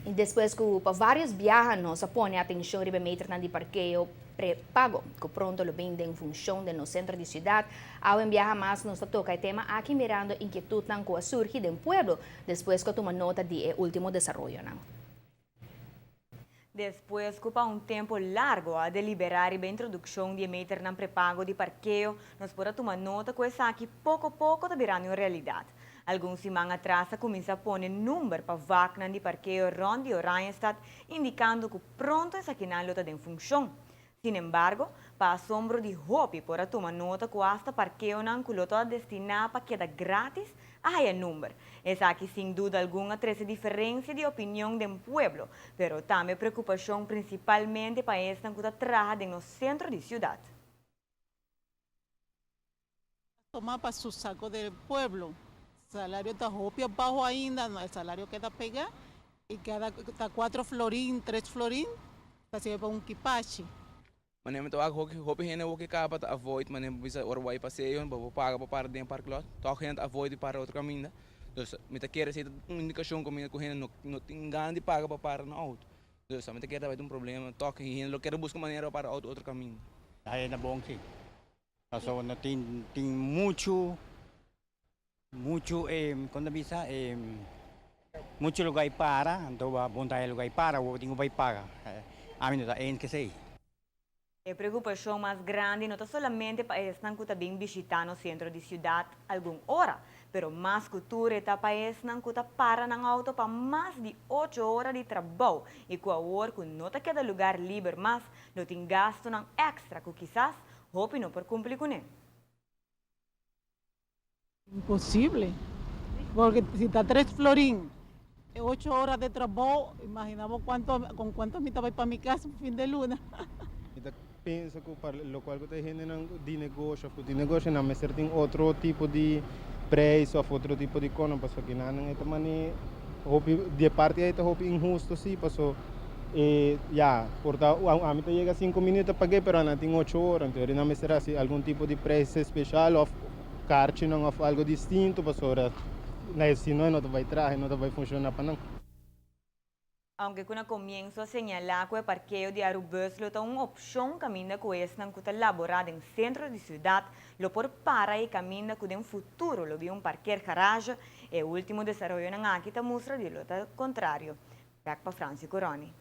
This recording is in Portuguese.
E depois que para vários viajantes põem atenção ribe meter de parqueio pré-pago, que pronto lo vende em função de no centro de cidade, ao viaja mais nos toca o tema aqui mirando inquietud nan que surge do pueblo, depois que toma nota de último desenvolvimento. Depois, ocupa um tempo largo a deliberar a introdução de meter na pré-pago de parqueio, nós podemos tomar nota que essa aqui pouco a pouco está virando realidade. Alguns semanas atrás, começa a pôr número para vacina de parqueio rond de Oranjestad, indicando que pronto essa aqui não está em função. Sin embargo, para assombro de Hopi, por tomar nota que esta parqueio não está destinado para quedar grátis a esse número. Essa aqui, sem dúvida alguma, traz diferença de opinião do pueblo, mas também preocupação principalmente para esta que trabalha no centro da cidade. Tomar para su saco del pueblo. El salario está Hopi bajo ainda, el salario queda pegado y cada 4 florín, 3 florín, está sirve para un quipache. Manem to ag hopi hene woki kapa ta avoid manem bisa orwai passeio bo paga para dentro parklot to hene avoid para outro caminho dus mita querer ser indicação comigo que hene no tingando paga para no auto dus mita querer vai ter problema toque hene lo quero buscar maneira para outro caminho aí na bom que passou não tem muito quando bisa muito lugar para então va vontade lugar para o tenho vai paga a mim não é que sei. A preocupação mais grande não está somente para estes que também visitar no centro da cidade alguma hora, mas mais cultura está para estes que para no auto para mais de 8 horas de trabalho e com a hora que não está cada lugar livre, mas não tem gasto não extra que quizás hope não por cumprir com ele. Imposible, porque si está 3 florín, 8 horas de trabajo, imaginamos con cuánto me voy para mi casa un fin de luna. Penso que para o qual que tem de negócio não mas tem outro tipo de preço ou outro tipo de coisa, porque aqui não é também de parte aí está injusto sim, passou já porta a mim chega 5 minutos paguei, mas não tem 8 horas, então não me será assim algum tipo de preço especial ou carte não ou algo distinto, passou se não vai trazer, não vai funcionar para não. Aunque quando comienzo a señalar que o parqueo de Arubus é uma opção caminho que é que está elaborado no centro da cidade, lo por para e caminho que no futuro lo vi um parqueio garagem, e o último desenvolvimento aqui está mostra de lo contrário. Back para Francisco Roni.